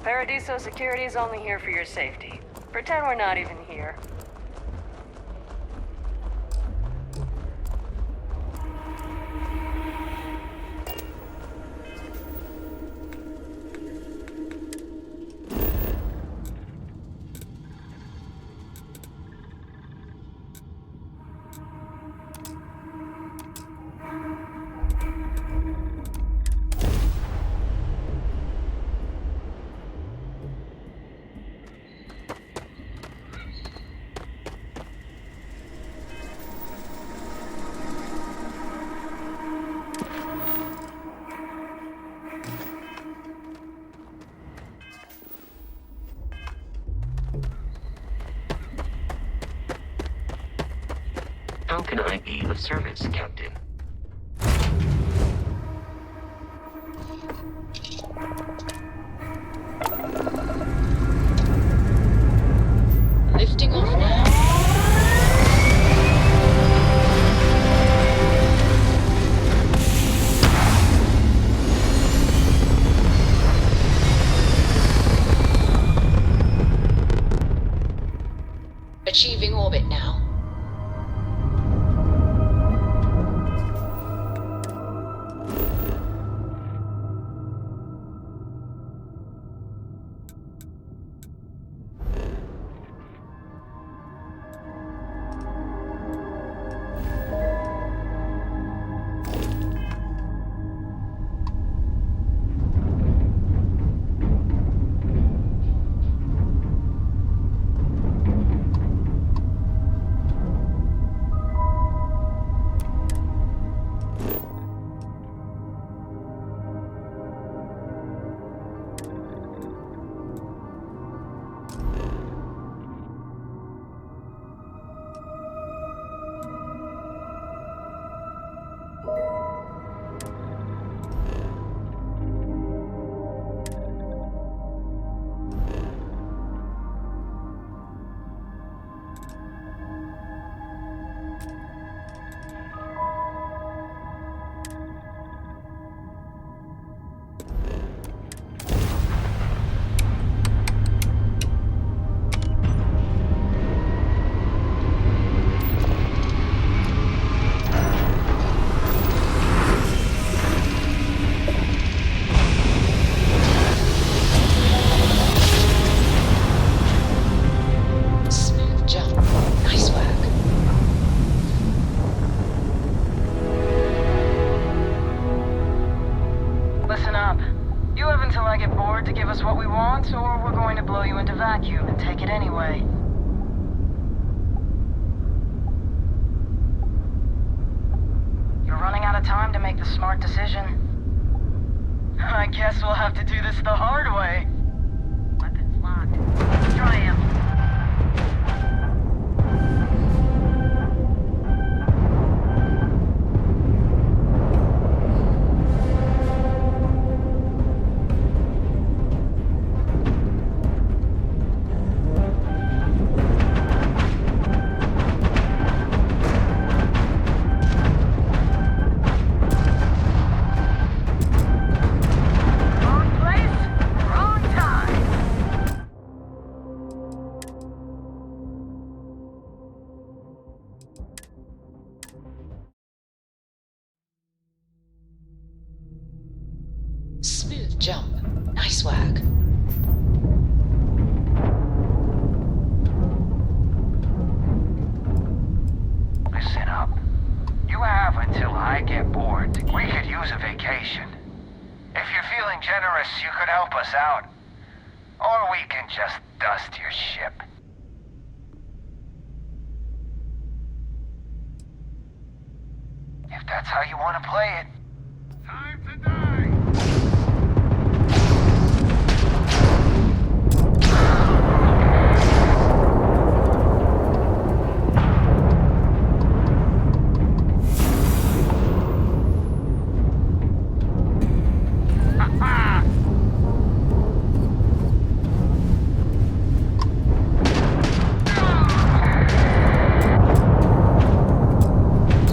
Paradiso security is only here for your safety. Pretend we're not even here. How can I be of service, Captain? Lifting off now. Achieving orbit now. Or we're going to blow you into vacuum and take it anyway. You're running out of time to make the smart decision. I guess we'll have to do this the hard way. Weapons locked. Try him. Smooth jump. Nice work. Listen up. You have until I get bored. We could use a vacation. If you're feeling generous, you could help us out. Or we can just dust your ship. If that's how you want to play it. Time to die!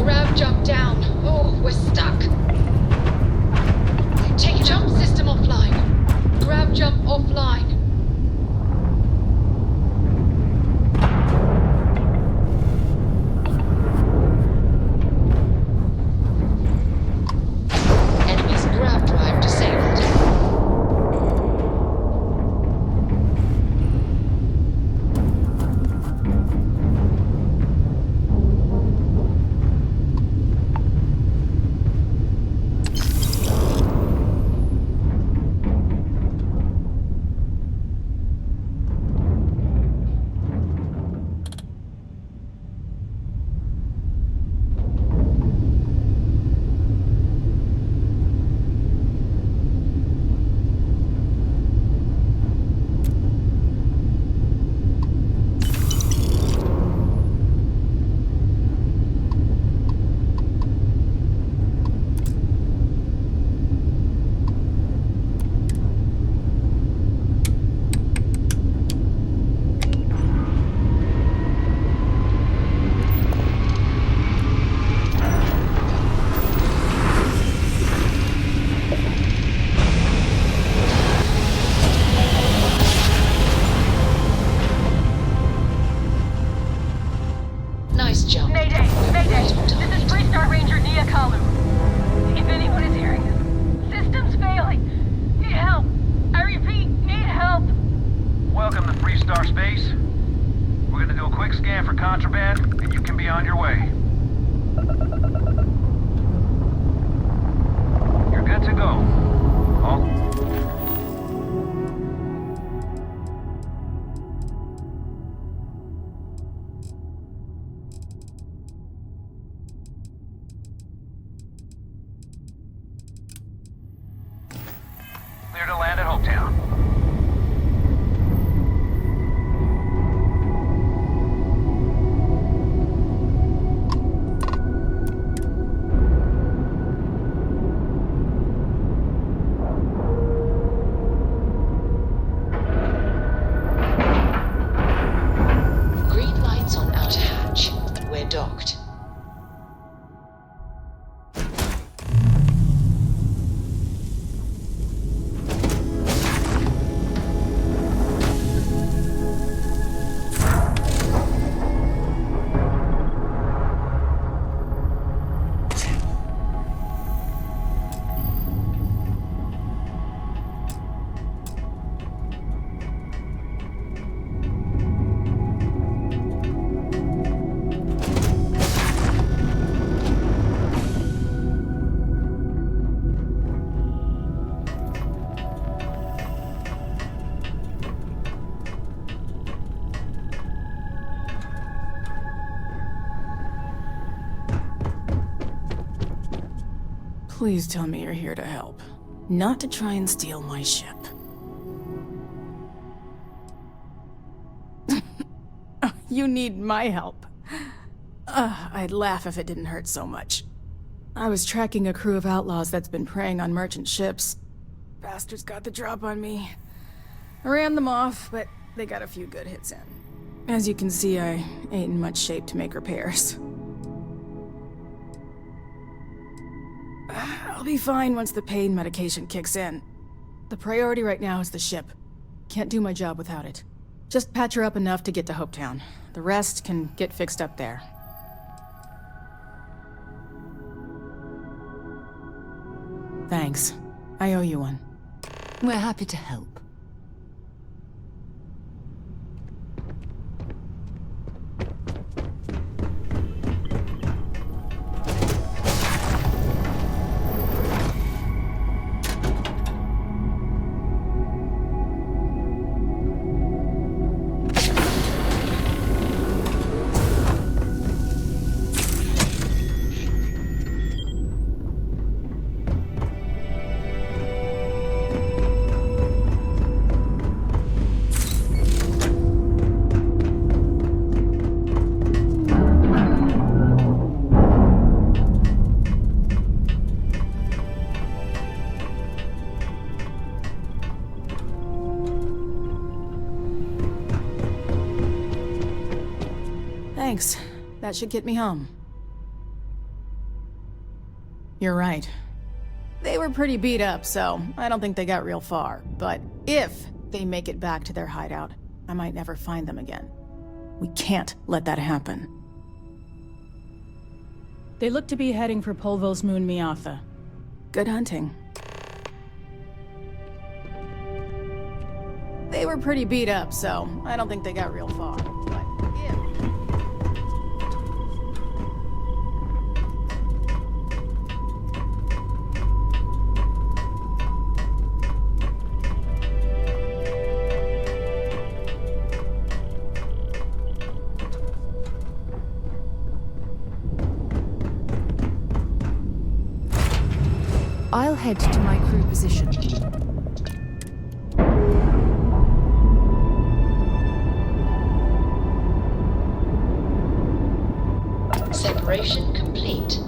Grav jump down. Oh, we're stuck. Hopetown. Green lights on outer hatch. We're docked. Please tell me you're here to help, not to try and steal my ship. You need my help. I'd laugh if it didn't hurt so much. I was tracking a crew of outlaws that's been preying on merchant ships. Bastards got the drop on me. I ran them off, but they got a few good hits in. As you can see, I ain't in much shape to make repairs. I'll be fine once the pain medication kicks in. The priority right now is the ship. Can't do my job without it. Just patch her up enough to get to Hopetown. The rest can get fixed up there. Thanks. I owe you one. We're happy to help. Thanks. That should get me home. You're right. They were pretty beat up, so I don't think they got real far. But if they make it back to their hideout, I might never find them again. We can't let that happen. They look to be heading for Polvo's moon Miatha. Good hunting. They were pretty beat up, so I don't think they got real far. But if... I'll head to my crew position. Separation complete.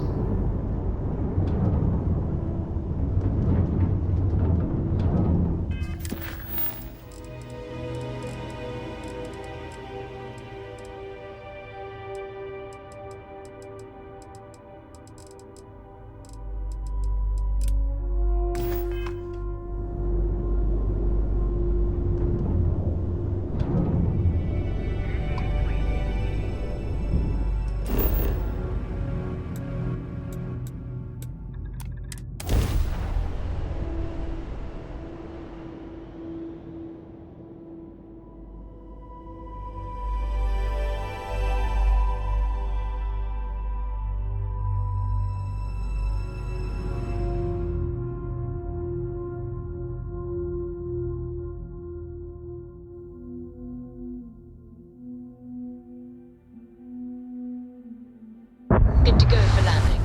Good to go for landing.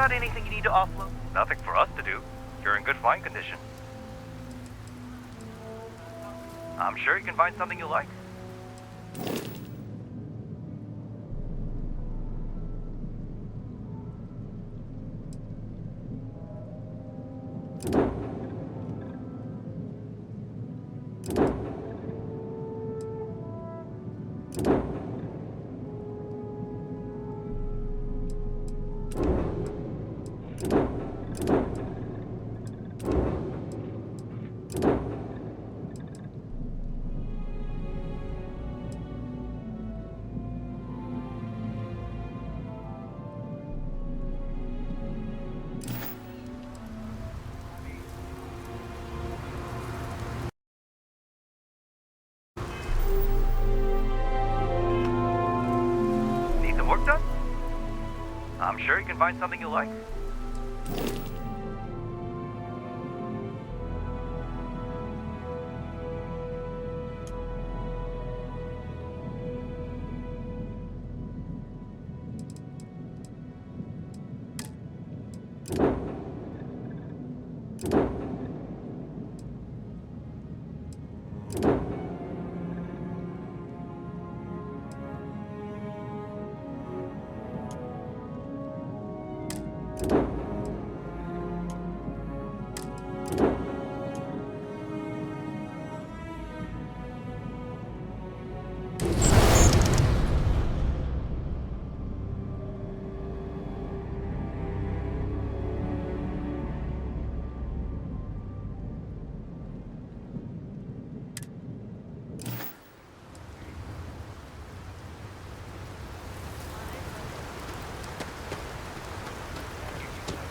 got anything you need to offload? Nothing for us to do. You're in good flying condition. I'm sure you can find something you like. Work done? I'm sure you can find something you like.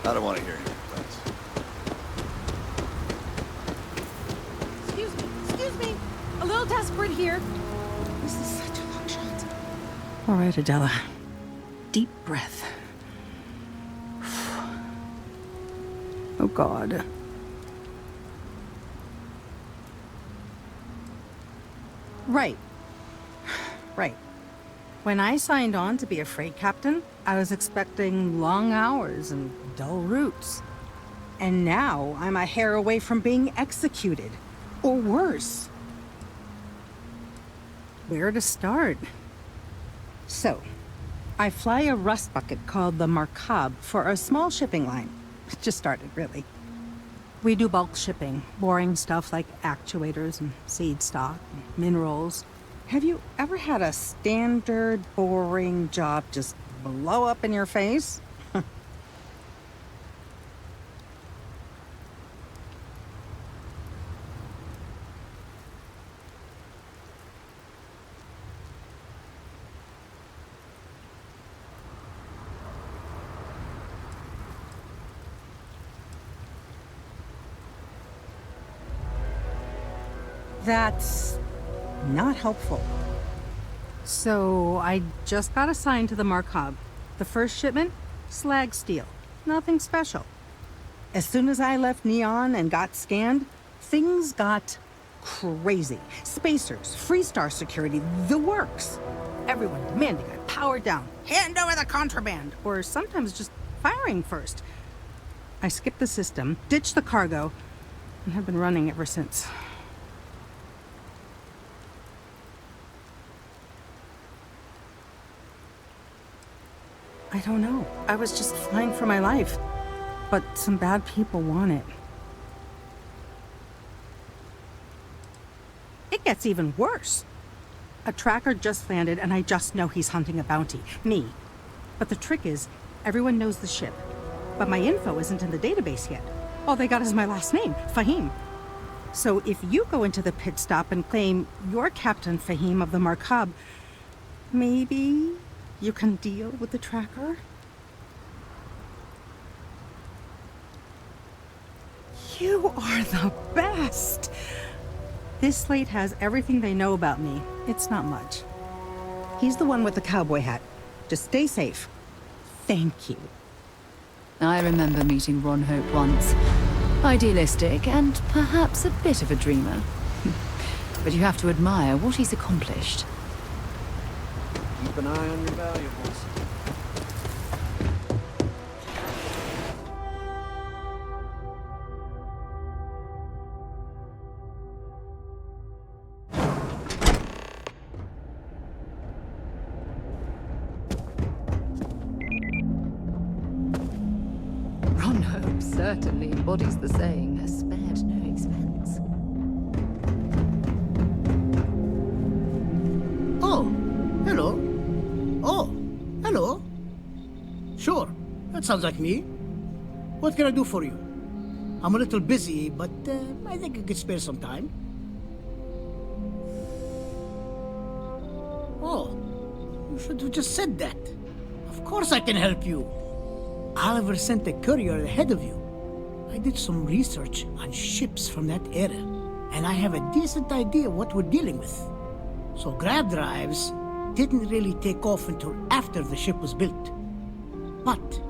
I don't want to hear your complaints. Excuse me. A little desperate here. This is such a long shot. All right, Adela. Deep breath. Oh, God. Right. When I signed on to be a freight captain, I was expecting long hours and dull routes. And now I'm a hair away from being executed. Or worse. Where to start? So, I fly a rust bucket called the Markab for a small shipping line. It just started, really. We do bulk shipping, boring stuff like actuators and seed stock and minerals. Have you ever had a standard, boring job just blow up in your face? That's not helpful. So I just got assigned to the Markab. The first shipment, slag steel. Nothing special. As soon as I left Neon and got scanned, things got crazy. Spacers, Freestar security, the works. Everyone demanding I power down, hand over the contraband, or sometimes just firing first. I skipped the system, ditched the cargo, and have been running ever since. I don't know. I was just flying for my life. But some bad people want it. It gets even worse. A tracker just landed and I just know he's hunting a bounty. Me. But the trick is, everyone knows the ship. But my info isn't in the database yet. All they got is my last name, Fahim. So if you go into the pit stop and claim you're Captain Fahim of the Markab, maybe you can deal with the tracker? You are the best! This slate has everything they know about me. It's not much. He's the one with the cowboy hat. Just stay safe. Thank you. I remember meeting Ron Hope once. Idealistic and perhaps a bit of a dreamer. But you have to admire what he's accomplished. Keep an eye on your valuables. Hope certainly embodies the saying, spared no expense. Oh, hello. Oh, hello. Sure, that sounds like me. What can I do for you? I'm a little busy, but I think I could spare some time. Oh, you should have just said that. Of course I can help you. Oliver sent a courier ahead of you. I did some research on ships from that era, and I have a decent idea what we're dealing with. So GRAV drives didn't really take off until after the ship was built. But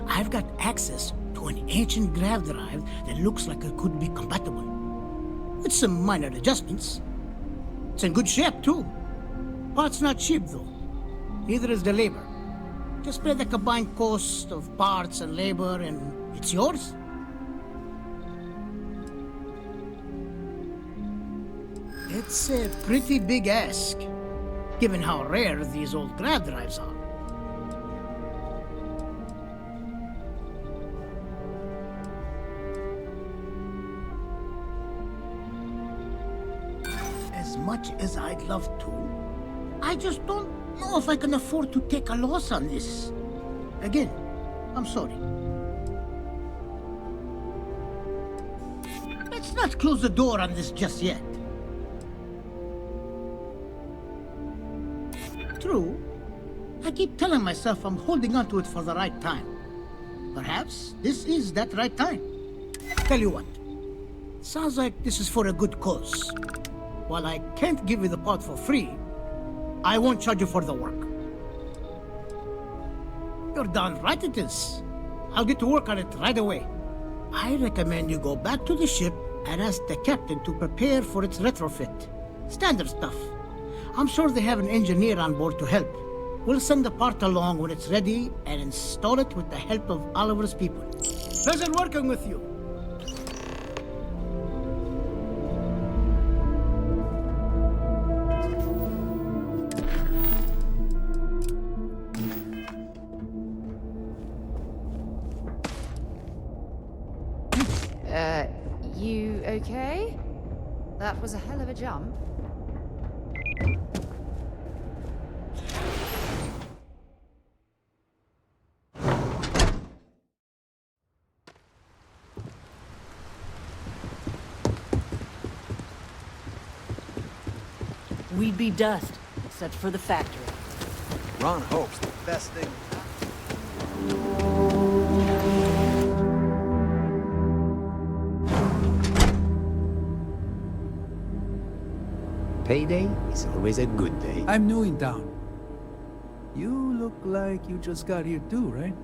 I've got access to an ancient GRAV drive that looks like it could be compatible. With some minor adjustments. It's in good shape, too. Parts not cheap, though. Neither is the labor. Just pay the combined cost of parts and labor, and it's yours. It's a pretty big ask, given how rare these old GRAV drives are. As much as I'd love to, I just don't know if I can afford to take a loss on this. Again, I'm sorry. Let's not close the door on this just yet. True, I keep telling myself I'm holding on to it for the right time. Perhaps this is that right time. Tell you what, sounds like this is for a good cause. While I can't give you the part for free, I won't charge you for the work. You're darn right it is. I'll get to work on it right away. I recommend you go back to the ship and ask the captain to prepare for its retrofit. Standard stuff. I'm sure they have an engineer on board to help. We'll send the part along when it's ready and install it with the help of Oliver's people. Pleasure working with you. You okay? That was a hell of a jump. We'd be dust, except for the factory. Ron hopes the best thing. Payday is always a good day. I'm new in town. You look like you just got here too, right?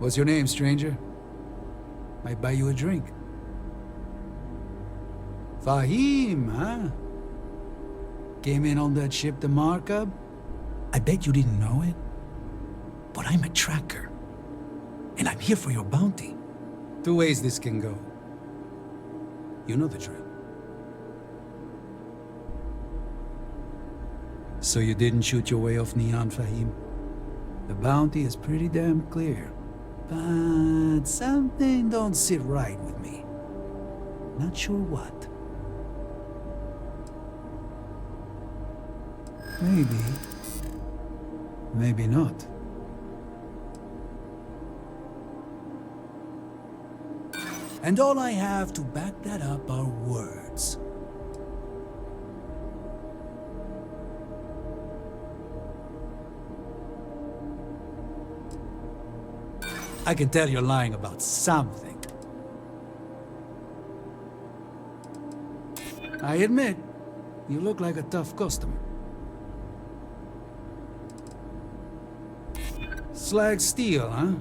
What's your name, stranger? Might buy you a drink. Fahim, huh? Came in on that ship, the Markup? I bet you didn't know it. But I'm a tracker. And I'm here for your bounty. Two ways this can go. You know the drill. So you didn't shoot your way off Neon, Fahim? The bounty is pretty damn clear. But something don't sit right with me. Not sure what. Maybe. Maybe not. And all I have to back that up are words. I can tell you're lying about something. I admit, you look like a tough customer. Slag steel, huh?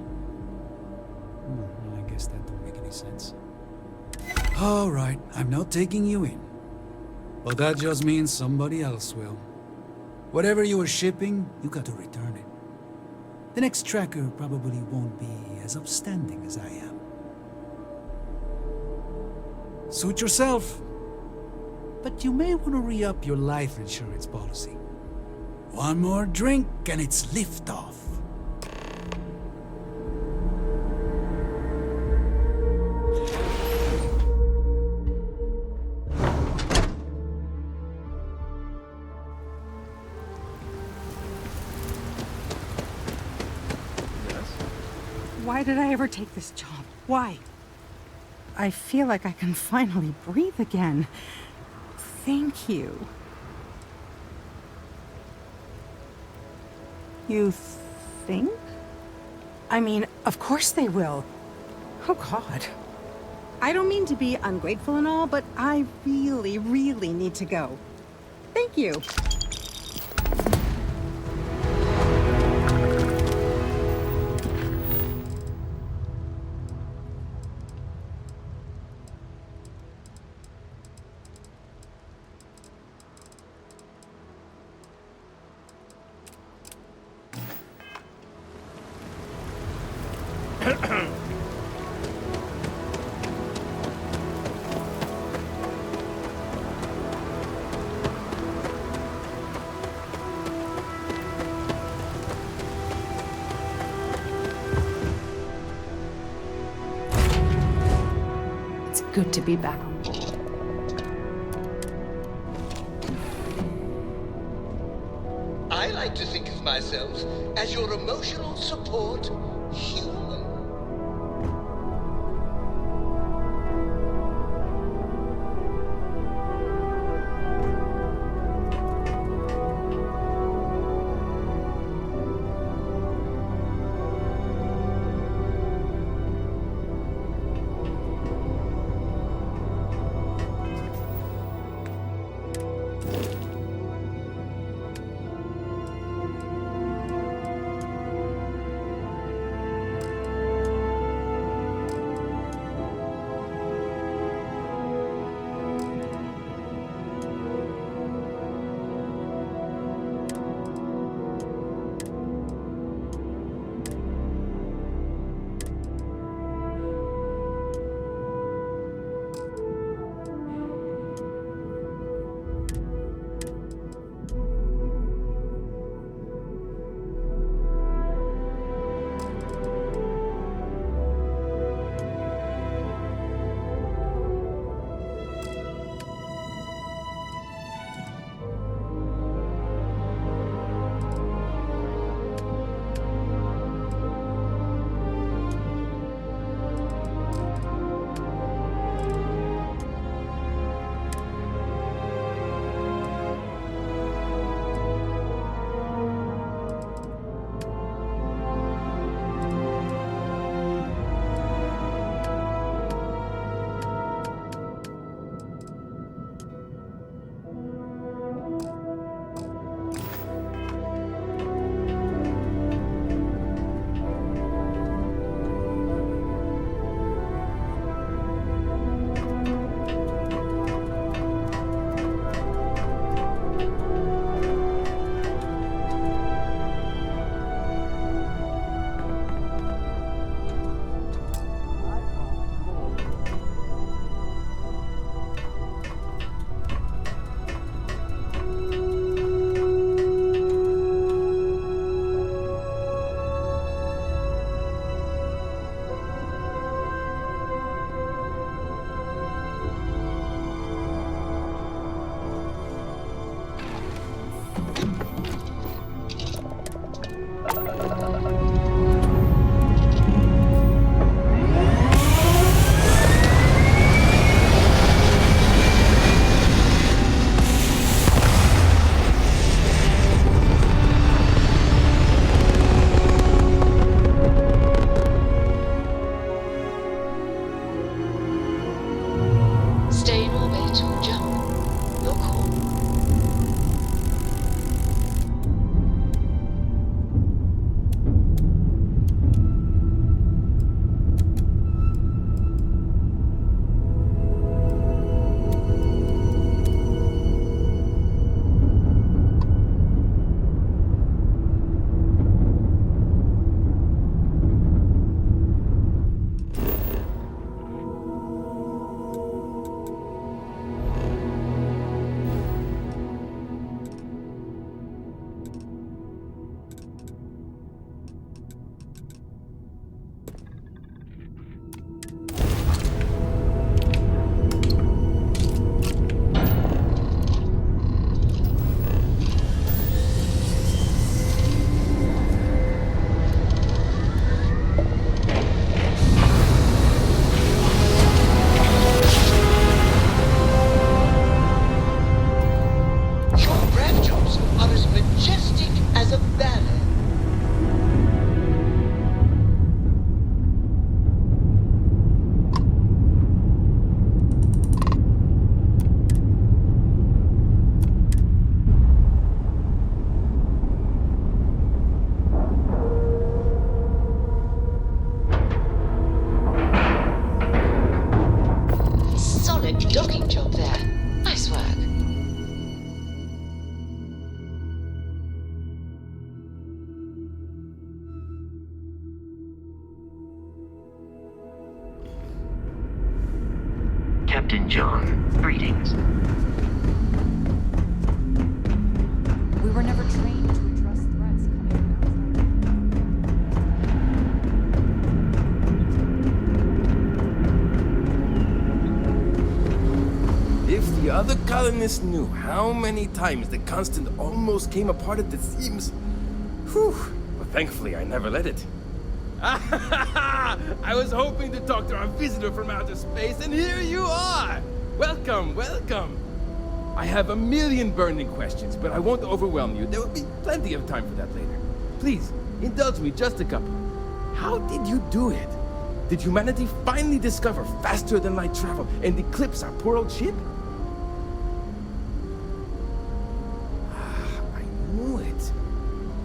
Well, I guess that don't make any sense. All right, I'm not taking you in. But that just means somebody else will. Whatever you were shipping, you got to return it. The next tracker probably won't be as upstanding as I am. Suit yourself. But you may want to re-up your life insurance policy. One more drink and it's liftoff. Why did I ever take this job? Why? I feel like I can finally breathe again. Thank you. You think? I mean, of course they will. Oh, God. I don't mean to be ungrateful and all, but I really, really need to go. Thank you. It's good to be back on board. I like to think of myself as your emotional support human. Captain John. Greetings. We were never trained to address threats coming from outside. If the other colonists knew how many times the Constant almost came apart at the seams. Whew. But thankfully, I never let it. I was hoping to talk to our visitor from outer space, and here you are! Welcome, welcome! I have a million burning questions, but I won't overwhelm you. There will be plenty of time for that later. Please, indulge me just a couple. How did you do it? Did humanity finally discover faster than light travel and eclipse our poor old ship? I knew it.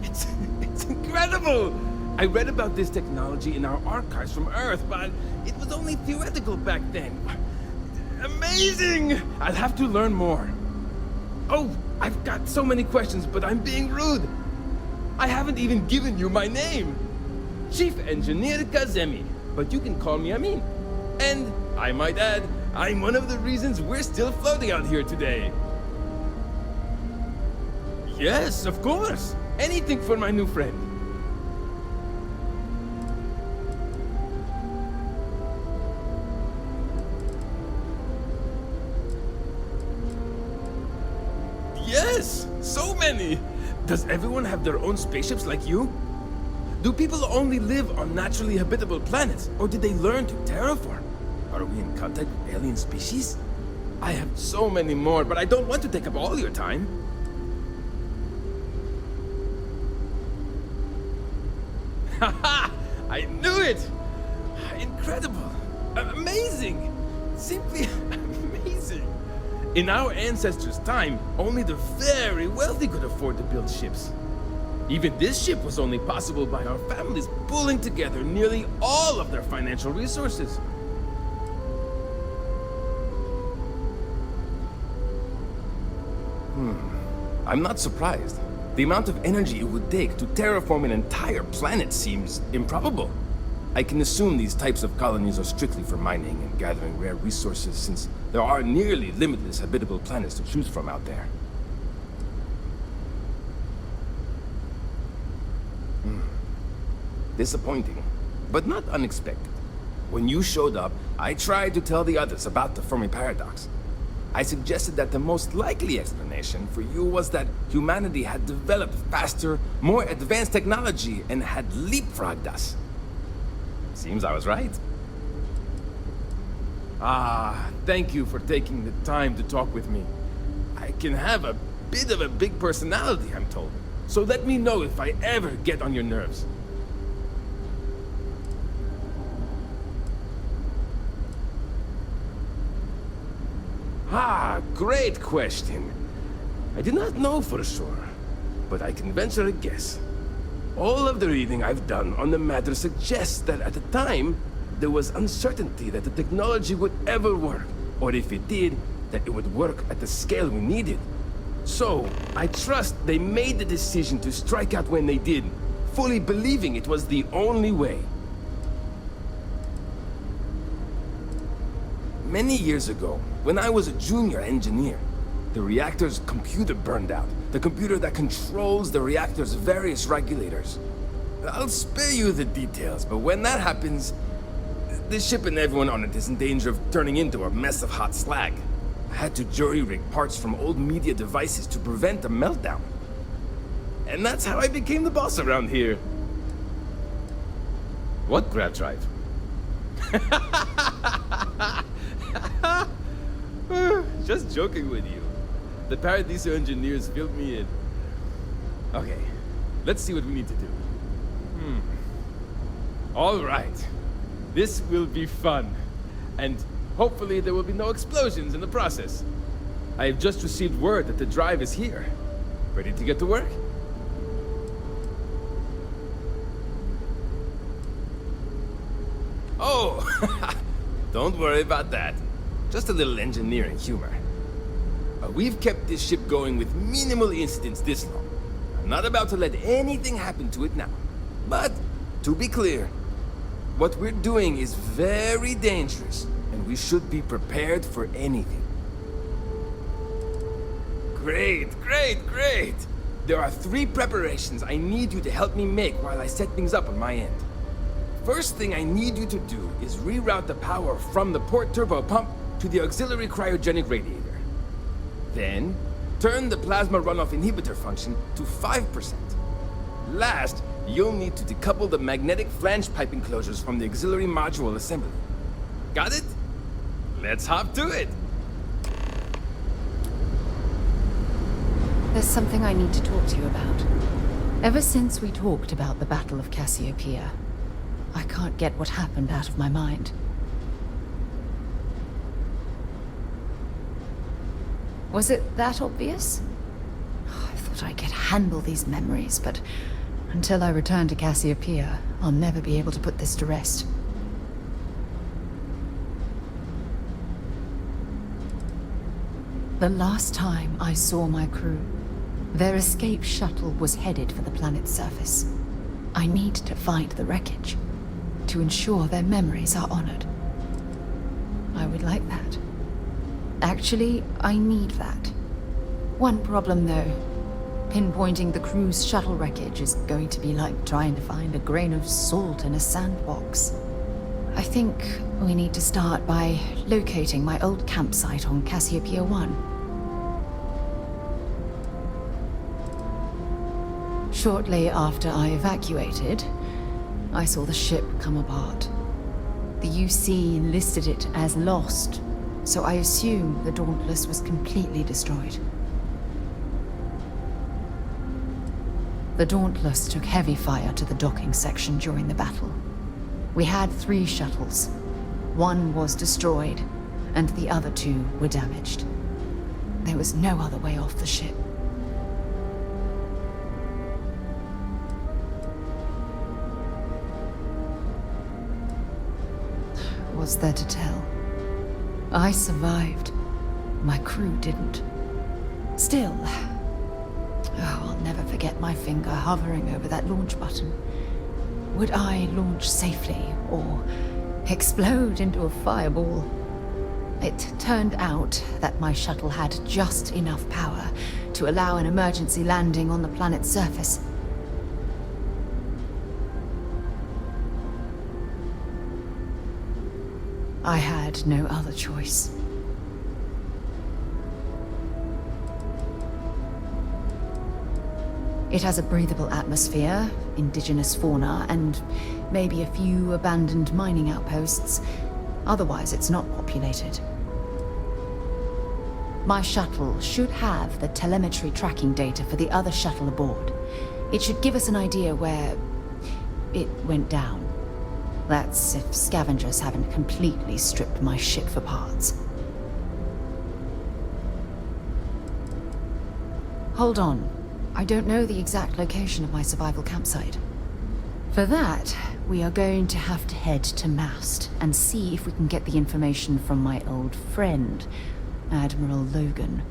It's incredible! I read about this technology in our archives from Earth, but it was only theoretical back then. Amazing! I'll have to learn more. Oh, I've got so many questions, but I'm being rude. I haven't even given you my name. Chief Engineer Kazemi, but you can call me Amin. And, I might add, I'm one of the reasons we're still floating out here today. Yes, of course. Anything for my new friend. Yes, so many. Does everyone have their own spaceships like you? Do people only live on naturally habitable planets, or did they learn to terraform? Are we in contact with alien species? I have so many more, but I don't want to take up all your time. Haha! I knew it! Incredible! Amazing! Simply amazing! In our ancestors' time, only the very wealthy could afford to build ships. Even this ship was only possible by our families pulling together nearly all of their financial resources. I'm not surprised. The amount of energy it would take to terraform an entire planet seems improbable. I can assume these types of colonies are strictly for mining and gathering rare resources, since there are nearly limitless habitable planets to choose from out there. Disappointing, but not unexpected. When you showed up, I tried to tell the others about the Fermi paradox. I suggested that the most likely explanation for you was that humanity had developed faster, more advanced technology and had leapfrogged us. Seems I was right. Thank you for taking the time to talk with me. I can have a bit of a big personality, I'm told. So let me know if I ever get on your nerves. Great question. I do not know for sure, but I can venture a guess. All of the reading I've done on the matter suggests that at the time, there was uncertainty that the technology would ever work, or if it did, that it would work at the scale we needed. So, I trust they made the decision to strike out when they did, fully believing it was the only way. Many years ago, when I was a junior engineer, the reactor's computer burned out. The computer that controls the reactor's various regulators. I'll spare you the details, but when that happens, the ship and everyone on it is in danger of turning into a mess of hot slag. I had to jury-rig parts from old media devices to prevent a meltdown. And that's how I became the boss around here. What GRAV drive? Just joking with you. The Paradiso engineers filled me in. Okay, let's see what we need to do. All right. This will be fun. And hopefully there will be no explosions in the process. I have just received word that the drive is here. Ready to get to work? Oh, don't worry about that. Just a little engineering humor. We've kept this ship going with minimal incidents this long. I'm not about to let anything happen to it now. But, to be clear, what we're doing is very dangerous, and we should be prepared for anything. Great, great, great! There are 3 preparations I need you to help me make while I set things up on my end. First thing I need you to do is reroute the power from the port turbo pump to the auxiliary cryogenic radiator. Then, turn the plasma runoff inhibitor function to 5%. Last, you'll need to decouple the magnetic flange pipe enclosures from the auxiliary module assembly. Got it? Let's hop to it! There's something I need to talk to you about. Ever since we talked about the Battle of Cassiopeia, I can't get what happened out of my mind. Was it that obvious? I thought I could handle these memories, but until I return to Cassiopeia, I'll never be able to put this to rest. The last time I saw my crew, their escape shuttle was headed for the planet's surface. I need to find the wreckage to ensure their memories are honored. I would like that. Actually, I need that. One problem, though. Pinpointing the crew's shuttle wreckage is going to be like trying to find a grain of salt in a sandbox. I think we need to start by locating my old campsite on Cassiopeia 1. Shortly after I evacuated, I saw the ship come apart. The UC listed it as lost, so I assume the Dauntless was completely destroyed. The Dauntless took heavy fire to the docking section during the battle. We had 3 shuttles. 1 was destroyed, and the other 2 were damaged. There was no other way off the ship. What's there to tell? I survived. My crew didn't. Still, I'll never forget my finger hovering over that launch button. Would I launch safely, or explode into a fireball? It turned out that my shuttle had just enough power to allow an emergency landing on the planet's surface. I had no other choice. It has a breathable atmosphere, indigenous fauna, and maybe a few abandoned mining outposts. Otherwise, it's not populated. My shuttle should have the telemetry tracking data for the other shuttle aboard. It should give us an idea where it went down. That's if scavengers haven't completely stripped my ship for parts. Hold on. I don't know the exact location of my survival campsite. For that, we are going to have to head to Mast and see if we can get the information from my old friend, Admiral Logan.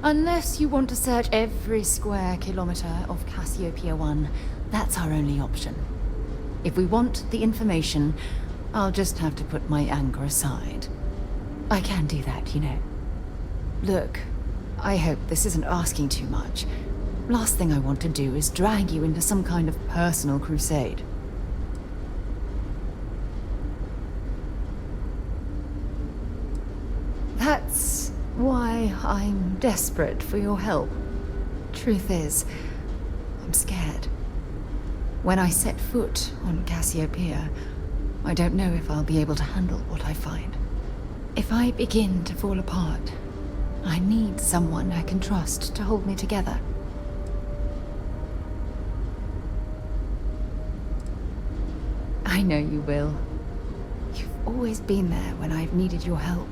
Unless you want to search every square kilometer of Cassiopeia 1, that's our only option. If we want the information, I'll just have to put my anger aside. I can do that, you know. Look, I hope this isn't asking too much. Last thing I want to do is drag you into some kind of personal crusade. That's why I'm desperate for your help. Truth is, I'm scared. When I set foot on Cassiopeia, I don't know if I'll be able to handle what I find. If I begin to fall apart, I need someone I can trust to hold me together. I know you will. You've always been there when I've needed your help.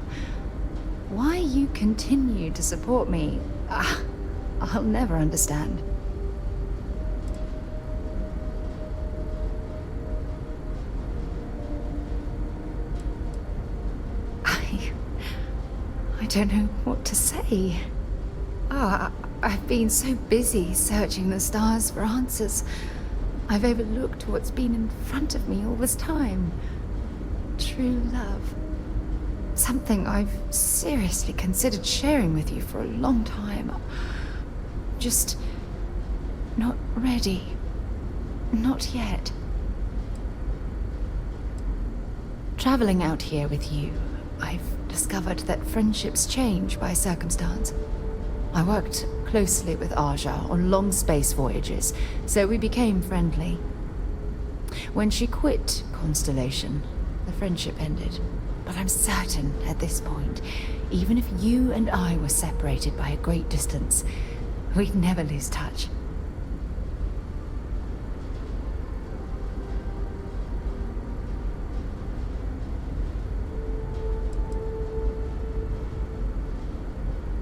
Why you continue to support me, I'll never understand. I don't know what to say. I've been so busy searching the stars for answers. I've overlooked what's been in front of me all this time. True love. Something I've seriously considered sharing with you for a long time. Just not ready. Not yet. Traveling out here with you, I've discovered that friendships change by circumstance. I worked closely with Aja on long space voyages, so we became friendly. When she quit Constellation, the friendship ended. But I'm certain at this point, even if you and I were separated by a great distance, we'd never lose touch.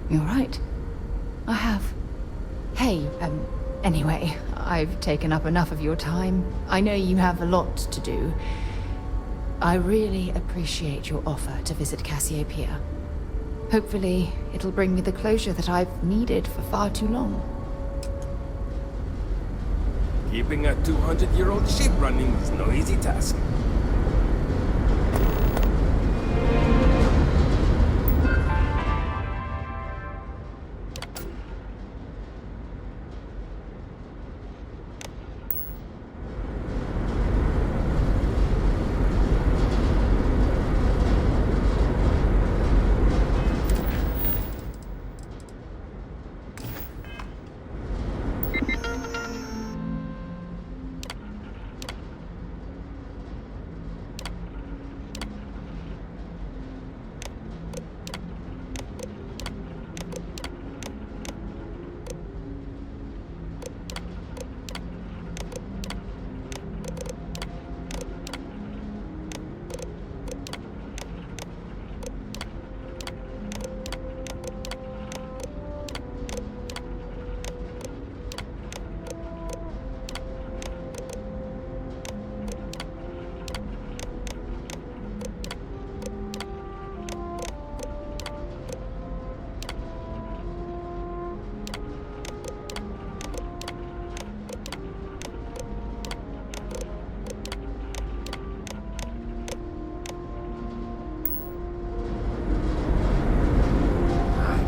You're right. I have. Hey, anyway, I've taken up enough of your time. I know you have a lot to do. I really appreciate your offer to visit Cassiopeia. Hopefully, it'll bring me the closure that I've needed for far too long. Keeping a 200-year-old ship running is no easy task.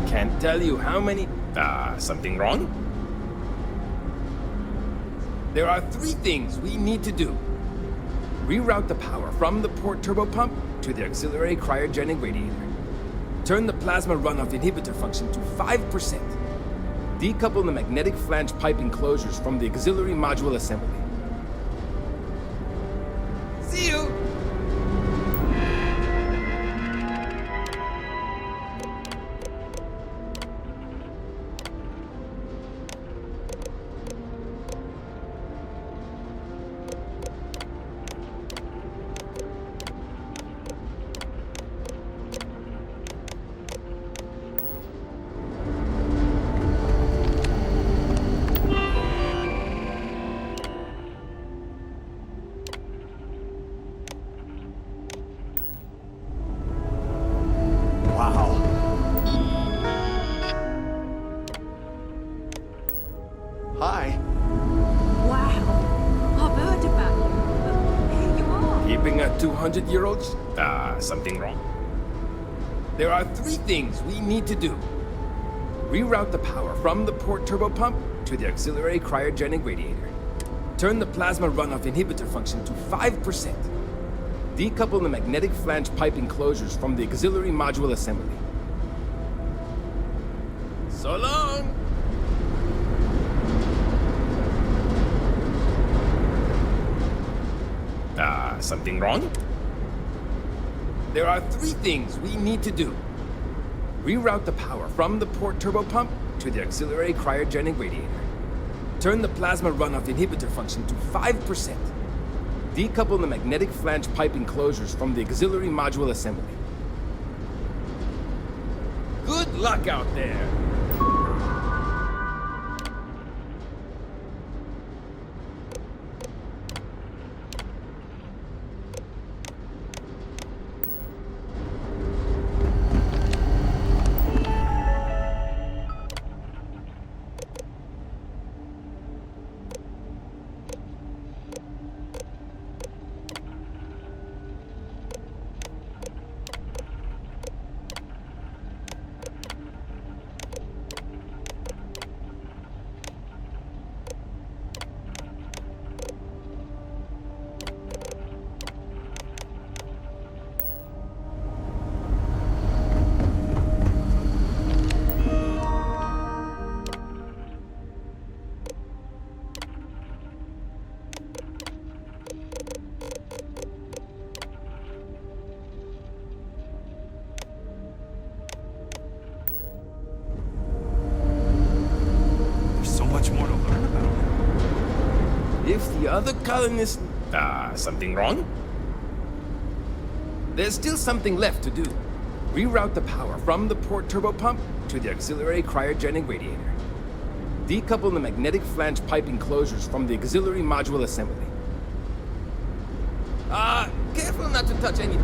Can't tell you how many... something wrong? There are 3 things we need to do. Reroute the power from the port turbo pump to the auxiliary cryogenic radiator. Turn the plasma runoff inhibitor function to 5%. Decouple the magnetic flange pipe enclosures from the auxiliary module assembly. See you! Hi. Wow. I've heard about you. Here you are. Keeping a 200-year-old... something wrong? There are 3 things we need to do. Reroute the power from the port turbo pump to the auxiliary cryogenic radiator. Turn the plasma runoff inhibitor function to 5%. Decouple the magnetic flange pipe enclosures from the auxiliary module assembly. So long! Something wrong? There are 3 things we need to do. Reroute the power from the port turbo pump to the auxiliary cryogenic radiator. Turn the plasma runoff inhibitor function to 5%. Decouple the magnetic flange pipe enclosures from the auxiliary module assembly. Good luck out there! other colonists... something wrong? There's still something left to do. Reroute the power from the port turbopump to the auxiliary cryogenic radiator. Decouple the magnetic flange pipe enclosures from the auxiliary module assembly. Careful not to touch anything.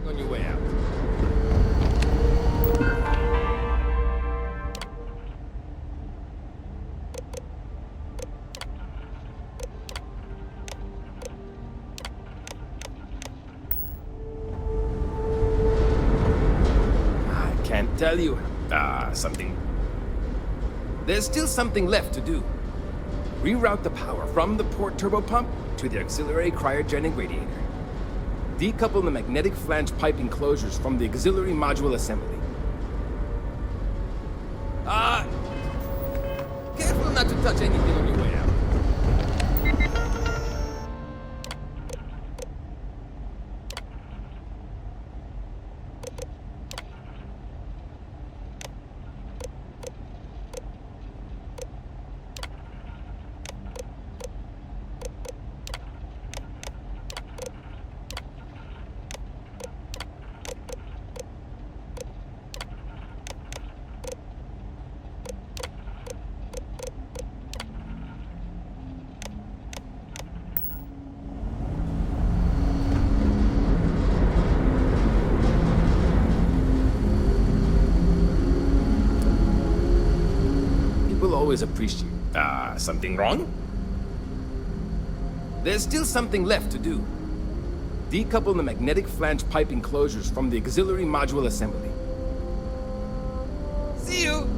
On your way out. I can't tell you. Something. There's still something left to do. Reroute the power from the port turbopump to the auxiliary cryogenic radiator. Decouple the magnetic flange pipe enclosures from the auxiliary module assembly. Careful not to touch anything on your way out. Always appreciate. Something wrong? There's still something left to do. Decouple the magnetic flange pipe enclosures from the auxiliary module assembly. See you!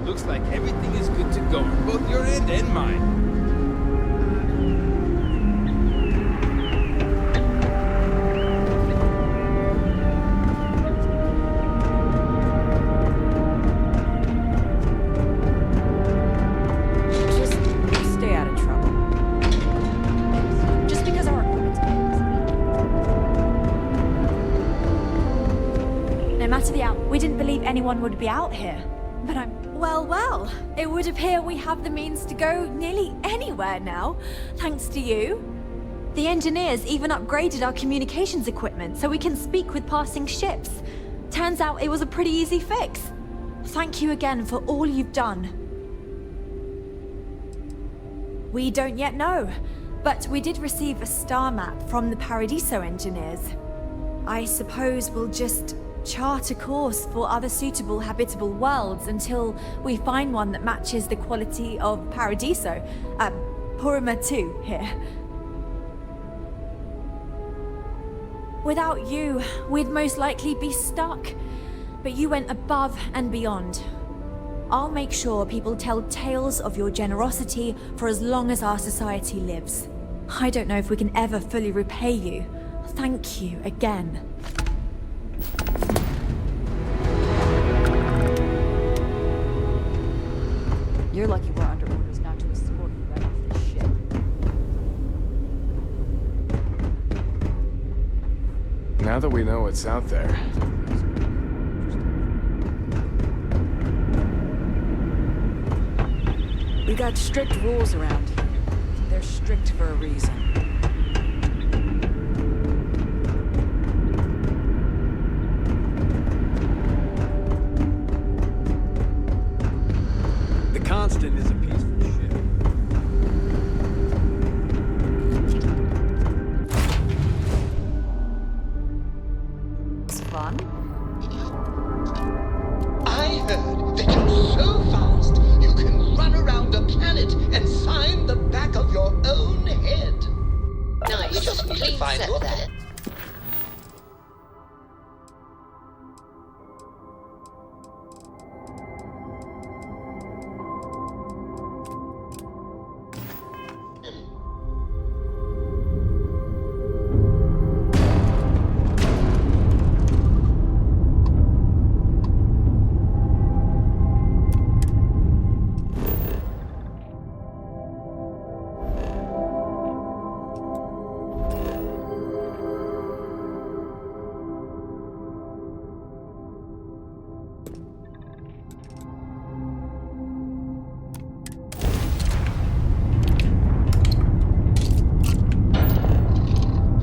Looks like everything is good to go on both your end and mine. Just stay out of trouble. Just because our equipment's No matter the hour, we didn't believe anyone would be out here. But well, it would appear we have the means to go nearly anywhere now, thanks to you. The engineers even upgraded our communications equipment so we can speak with passing ships. Turns out it was a pretty easy fix. Thank you again for all you've done. We don't yet know, but we did receive a star map from the Paradiso engineers. I suppose we'll just chart a course for other suitable habitable worlds until we find one that matches the quality of Paradiso. Purima 2 here. Without you, we'd most likely be stuck. But you went above and beyond. I'll make sure people tell tales of your generosity for as long as our society lives. I don't know if we can ever fully repay you. Thank you again. You're lucky we're under orders not to escort you right off the ship. Now that we know what's out there. We got strict rules around here. They're strict for a reason. The Constant is a peaceful ship. so fast you can run around a planet and sign the back of your own head. Nice. We just need to Clean find set your there.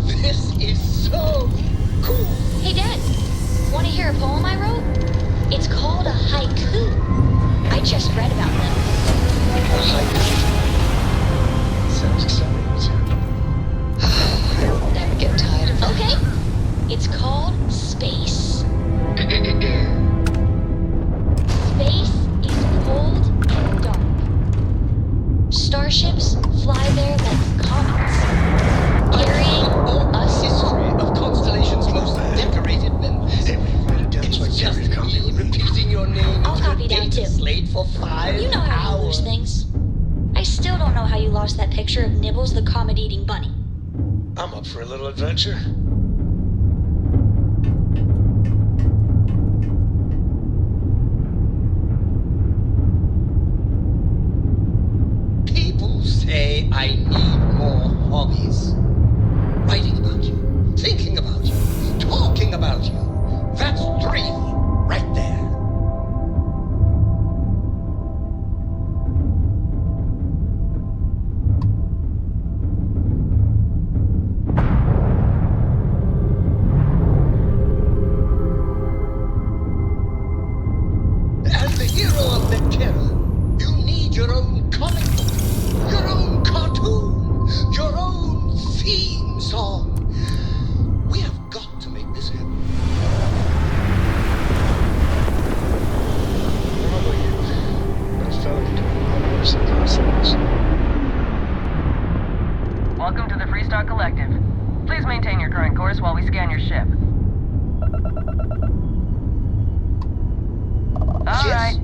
This is so cool. Hey, Dad. Want to hear a poem I wrote? It's called a haiku. I just read about them. A haiku. Sounds exciting, too. I will never get tired of that. Okay. It's called space. Space is cold and dark. Starships fly there like comets, carrying us History of Constellation's most decorated members. It's just me repeating your name I'll into copy a that data too. slate for 5 You know how you lose hours. things. I still don't know how you lost that picture of Nibbles the comet-eating bunny. I'm up for a little adventure. People say I need more hobbies. Writing about you, thinking about you, talking about you. That's 3 right there. As the hero of Bethesda, you need your own comic book, your own cartoon, your own theme song. We have got to make this happen. I don't know about you, but I felt like doing a lot worse than Constellation. Welcome to the Freestar Collective. Please maintain your current course while we scan your ship. All right.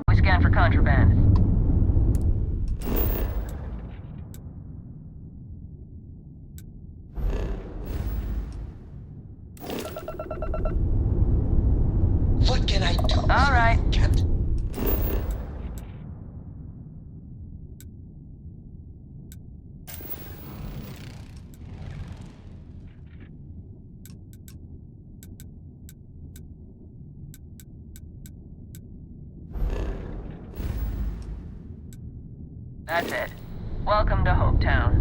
We scan for contraband. What can I do? All right. Captain? That's it. Welcome to Hopetown.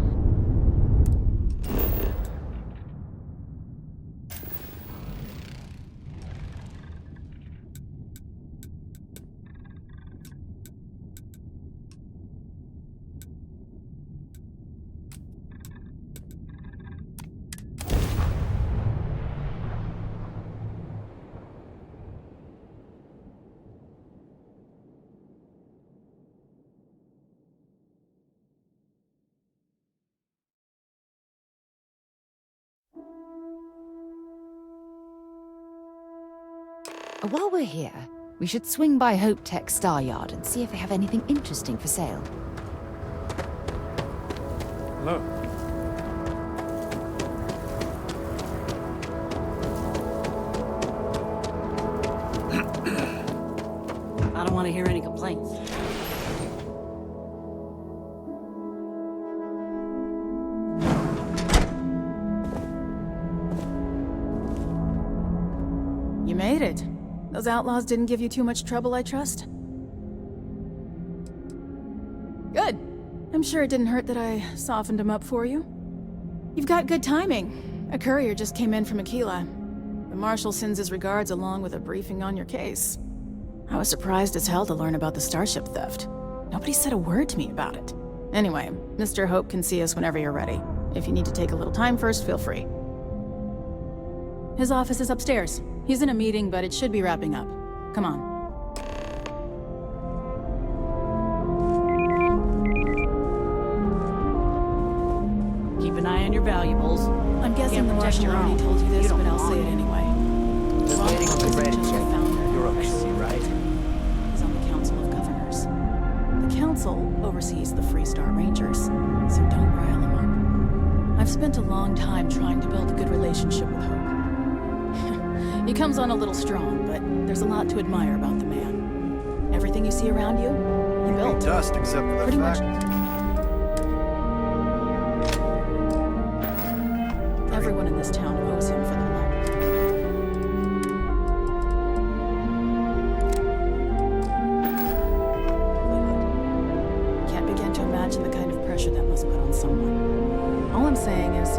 While we're here, we should swing by Hope Tech Star Yard and see if they have anything interesting for sale. Hello. I don't want to hear any complaints. You made it. Those outlaws didn't give you too much trouble, I trust? Good. I'm sure it didn't hurt that I softened them up for you. You've got good timing. A courier just came in from Aquila. The Marshal sends his regards along with a briefing on your case. I was surprised as hell to learn about the starship theft. Nobody said a word to me about it. Anyway, Mr. Hope can see us whenever you're ready. If you need to take a little time first, feel free. His office is upstairs. He's in a meeting, but it should be wrapping up. Come on. Keep an eye on your valuables. I'm guessing Can't the protect Marshal your already own. told you this, You don't but I'll belong say it here. anyway. Just waiting on the Isn't red just check. the founder. You're okay, right? He's on the Council of Governors. The Council oversees the Freestar Rangers, so don't rile him up. I've spent a long time trying to build a good relationship with Hope. He comes on a little strong, but there's a lot to admire about the man. Everything you see around you, he built. Dust, except for the Pretty fact. Everyone in this town owes him for their luck. Can't begin to imagine the kind of pressure that must put on someone. All I'm saying is,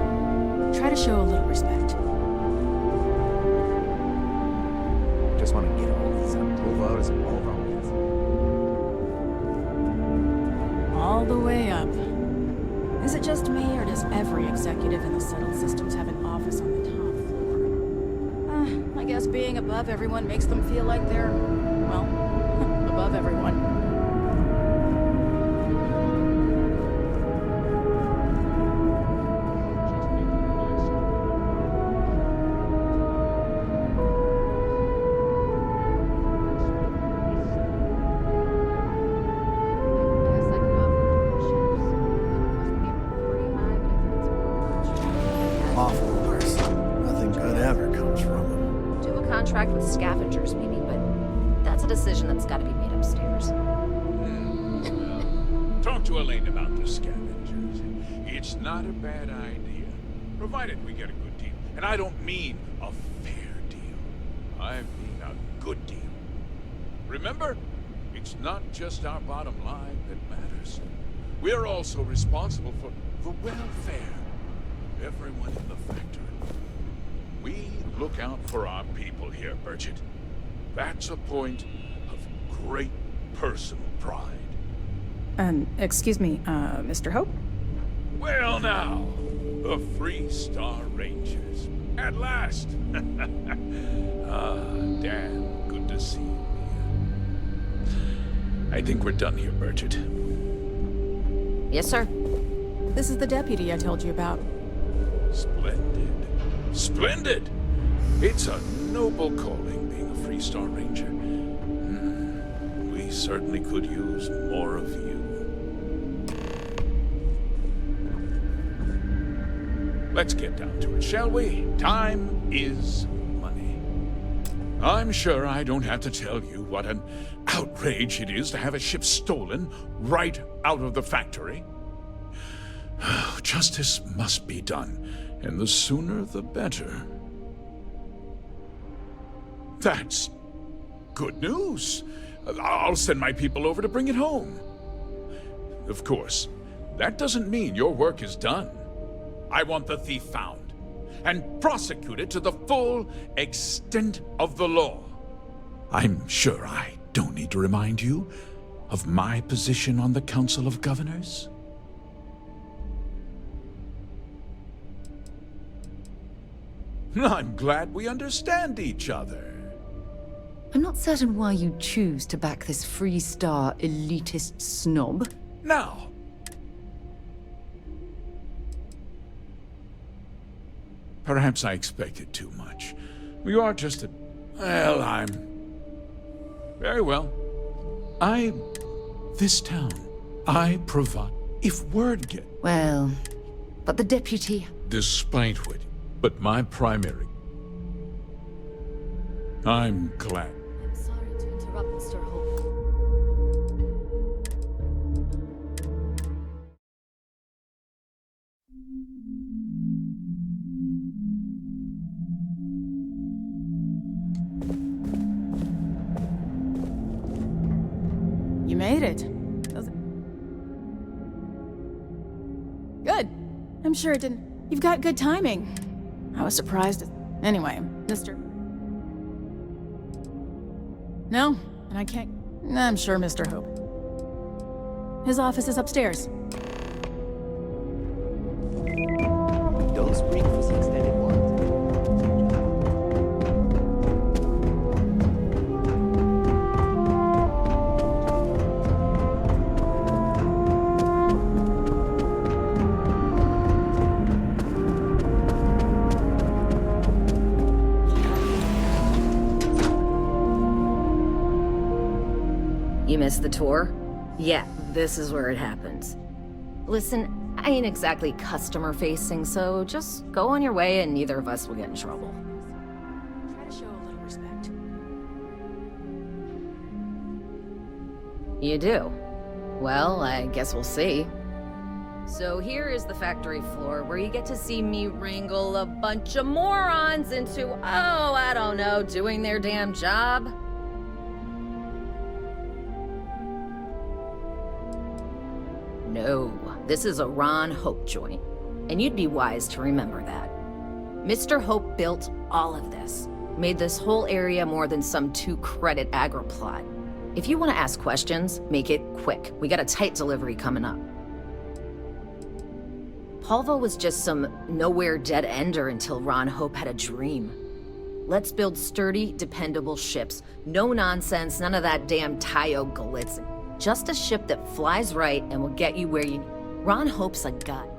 try to show a little respect. Just want to get all this over and over with. All the way up. Is it just me, or does every executive in the settled systems have an office on the top floor? I guess being above everyone makes them feel like they're, well, above everyone. Awful person. Nothing good ever comes from him. Do a contract with scavengers, maybe, but that's a decision that's got to be made upstairs. Talk to Elaine about the scavengers. It's not a bad idea, provided we get a good deal. And I don't mean a fair deal. I mean a good deal. Remember, it's not just our bottom line that matters. We're also responsible for the welfare of everyone in the factory. We look out for our people here, Burchett. That's a point of great personal pride. Excuse me, Mr. Hope? Well now, the Freestar Rangers. At last! Damn good to see you here. I think we're done here, Burchett. Yes, sir. This is the deputy I told you about. Splendid. Splendid! It's a noble calling being a Freestar Ranger. We certainly could use more of you. Let's get down to it, shall we? Time is money. I'm sure I don't have to tell you what an outrage it is to have a ship stolen right out of the factory. Justice must be done, and the sooner the better. That's good news. I'll send my people over to bring it home. Of course, that doesn't mean your work is done. I want the thief found and prosecuted to the full extent of the law. I'm sure I don't need to remind you of my position on the Council of Governors. I'm glad we understand each other. I'm not certain why you choose to back this Freestar elitist snob. Now, perhaps I expected too much. You are just a... Well, I'm... Very well. This town, I provide... If word get... Well, but the deputy... Despite what... But my primary... I'm glad. I'm sorry to interrupt, Mr. Hope. You made it. Good. I'm sure it didn't... You've got good timing. I was surprised. Anyway, Mr. No, and I can't... I'm sure Mr. Hope. His office is upstairs. Don't spring for the extended ones. You missed the tour? Yeah, this is where it happens. Listen, I ain't exactly customer-facing, so just go on your way and neither of us will get in trouble. Try to show a little respect. You do? Well, I guess we'll see. So here is the factory floor, where you get to see me wrangle a bunch of morons into, oh, I don't know, doing their damn job. No, this is a Ron Hope joint, and you'd be wise to remember that. Mr. Hope built all of this, made this whole area more than some 2-credit agri-plot. If you want to ask questions, make it quick. We got a tight delivery coming up. Polvo was just some nowhere dead-ender until Ron Hope had a dream. Let's build sturdy, dependable ships. No nonsense, none of that damn Tayo glitz. Just a ship that flies right and will get you where you need. Ron Hope's a god.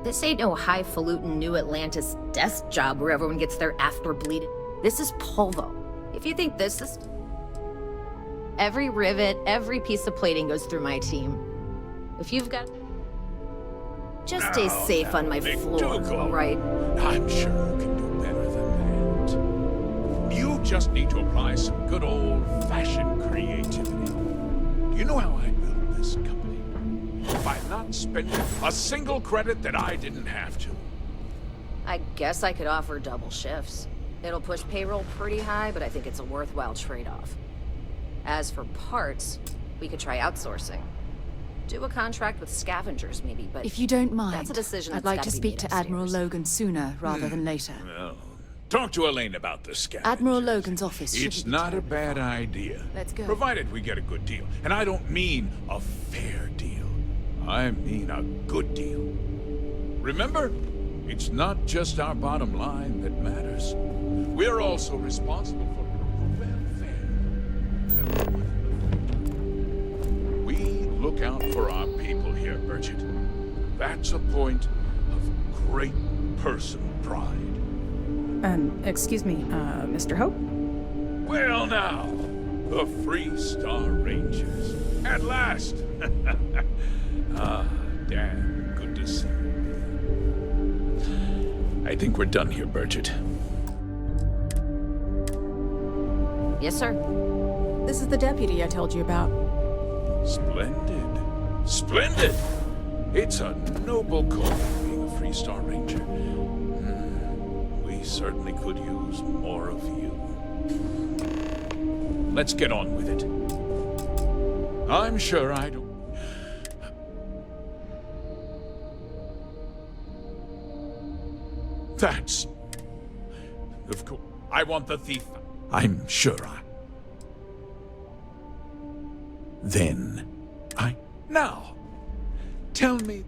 This ain't no highfalutin New Atlantis desk job where everyone gets their after bleeding. This is Polvo. If you think this is... Every rivet, every piece of plating goes through my team. If you've got... Just stay safe on my floor, all right? I'm sure you can do better than that. You just need to apply some good old-fashioned creativity. Do you know how I built this company? By not spending a single credit that I didn't have to. I guess I could offer double shifts. It'll push payroll pretty high, but I think it's a worthwhile trade-off. As for parts, we could try outsourcing. Do a contract with scavengers, maybe, but... If you don't mind, that's a decision I'd like to speak to Admiral Logan sooner rather than later. Well, talk to Elaine about the scavengers. Admiral Logan's office It's not a bad idea. Let's go. Provided we get a good deal. And I don't mean a fair deal. I mean a good deal. Remember, it's not just our bottom line that matters. We're also responsible for welfare. We look out for our people here, Bridget. That's a point of great personal pride. Excuse me, Mr. Hope? Well now, the Free Star Rangers. At last! Ah, damn, good to see you. I think we're done here, Bridget. Yes, sir. This is the deputy I told you about. Splendid. Splendid! It's a noble calling being a Free Star Ranger. We certainly could use more of you. Let's get on with it. I'm sure I don't... That's... Of course. I want the thief. I'm sure I... Then... Now! Tell me...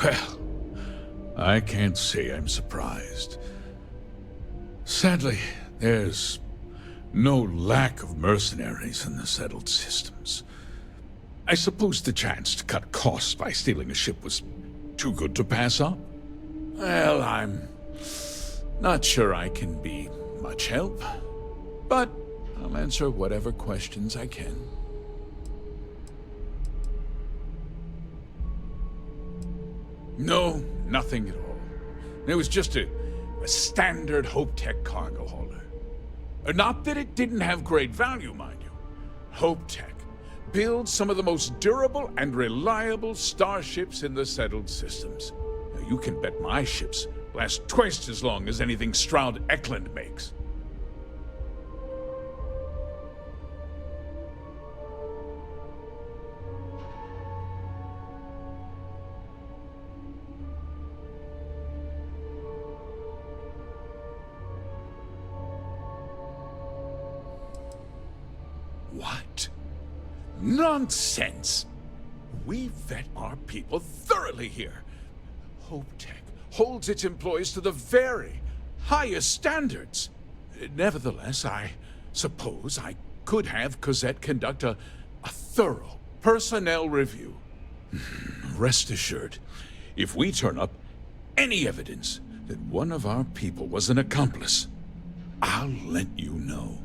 Well... I can't say I'm surprised. Sadly, there's no lack of mercenaries in the settled systems. I suppose the chance to cut costs by stealing a ship was too good to pass up. Well, I'm not sure I can be much help, but I'll answer whatever questions I can. No, nothing at all. It was just a standard Hope Tech cargo hauler. Not that it didn't have great value, mind you. Hope Tech builds some of the most durable and reliable starships in the settled systems. Now, you can bet my ships last twice as long as anything Stroud Eklund makes. What? Nonsense! We vet our people thoroughly here. HopeTech holds its employees to the very highest standards. Nevertheless, I suppose I could have Cosette conduct a thorough personnel review. Rest assured, if we turn up any evidence that one of our people was an accomplice, I'll let you know.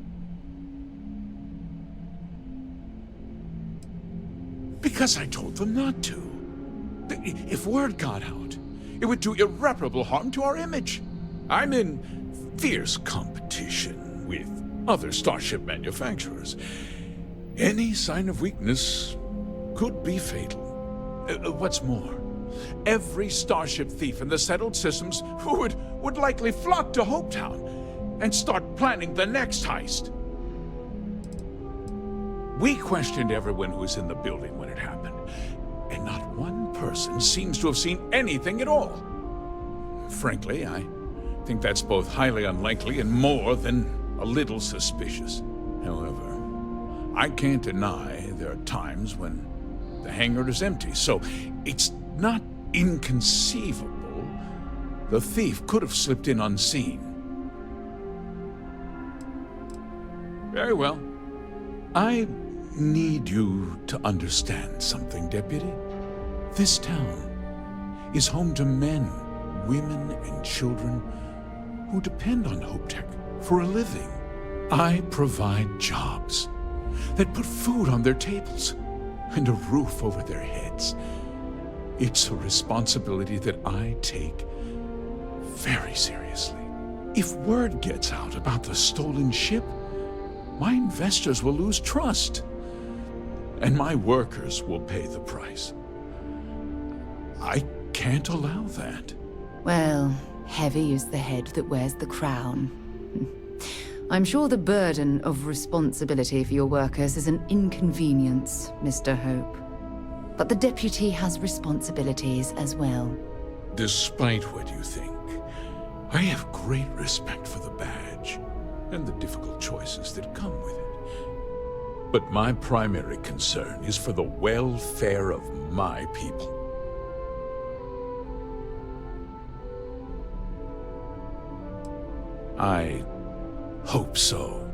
Because I told them not to. If word got out, it would do irreparable harm to our image. I'm in fierce competition with other starship manufacturers. Any sign of weakness could be fatal. What's more, every starship thief in the settled systems would likely flock to Hopetown and start planning the next heist. We questioned everyone who was in the building when it happened, and not one person seems to have seen anything at all. Frankly, I think that's both highly unlikely and more than a little suspicious. However, I can't deny there are times when the hangar is empty, so it's not inconceivable the thief could have slipped in unseen. Very well. I need you to understand something, Deputy. This town is home to men, women, and children who depend on HopeTech for a living. I provide jobs that put food on their tables and a roof over their heads. It's a responsibility that I take very seriously. If word gets out about the stolen ship, my investors will lose trust, and my workers will pay the price. I can't allow that. Well, heavy is the head that wears the crown. I'm sure the burden of responsibility for your workers is an inconvenience, Mr. Hope. But the deputy has responsibilities as well. Despite what you think, I have great respect for the badge and the difficult choices that come with it. But my primary concern is for the welfare of my people. I hope so.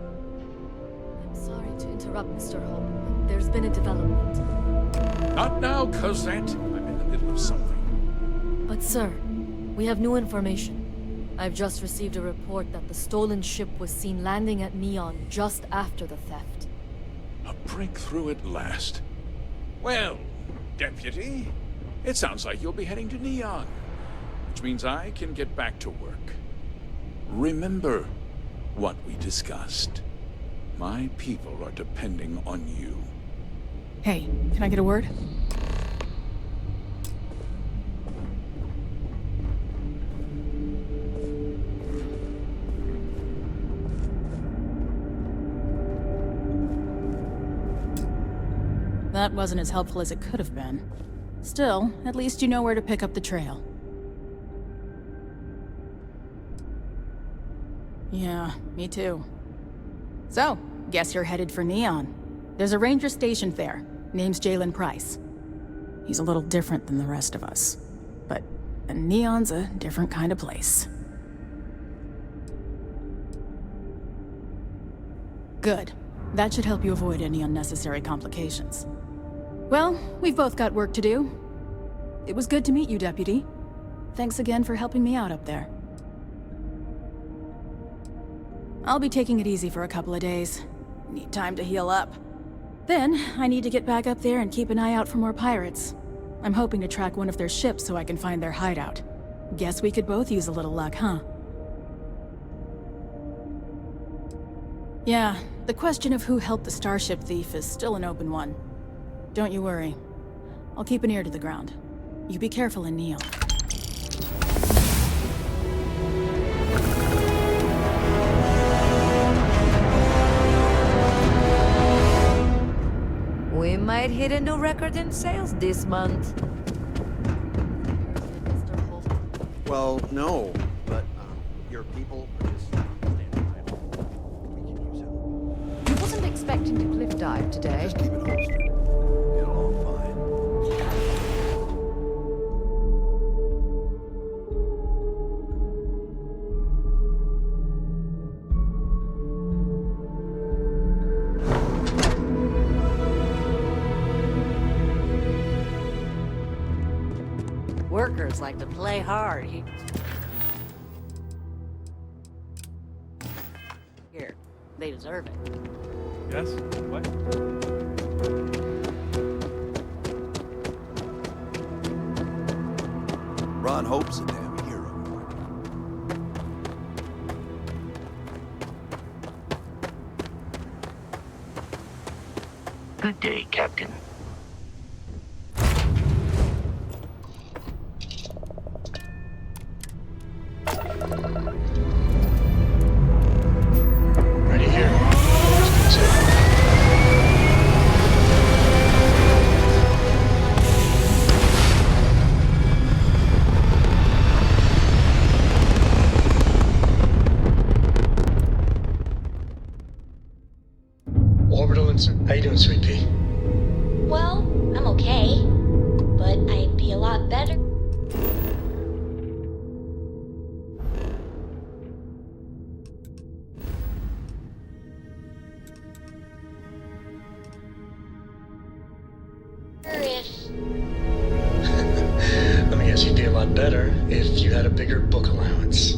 I'm sorry to interrupt, Mr. Hope. There's been a development. Not now, Cosette. I'm in the middle of something. But sir, we have new information. I've just received a report that the stolen ship was seen landing at Neon just after the theft. A breakthrough at last. Well, Deputy, it sounds like you'll be heading to Neon, which means I can get back to work. Remember what we discussed. My people are depending on you. Hey, can I get a word? That wasn't as helpful as it could have been. Still, at least you know where to pick up the trail. Yeah, me too. So, guess you're headed for Neon. There's a ranger stationed there. Name's Jalen Price. He's a little different than the rest of us. But Neon's a different kind of place. Good. That should help you avoid any unnecessary complications. Well, we've both got work to do. It was good to meet you, Deputy. Thanks again for helping me out up there. I'll be taking it easy for a couple of days. Need time to heal up. Then, I need to get back up there and keep an eye out for more pirates. I'm hoping to track one of their ships so I can find their hideout. Guess we could both use a little luck, huh? Yeah, the question of who helped the starship thief is still an open one. Don't you worry. I'll keep an ear to the ground. You be careful in Neon. We might hit a new record in sales this month. Well, no, but your people are just standing idle. We can use help. I wasn't expecting to cliff dive today. Just keep it holstered. It'll all fine. Workers like to play hard. Here, they deserve it. Yes? What? Ron Hope's a damn hero. Good day, Captain. Ready here. Just continue. Orbital insert. How you doing, Sweet Pea? Well, I'm okay. But I'd be a lot better. If Let me guess, you'd be a lot better if you had a bigger book allowance.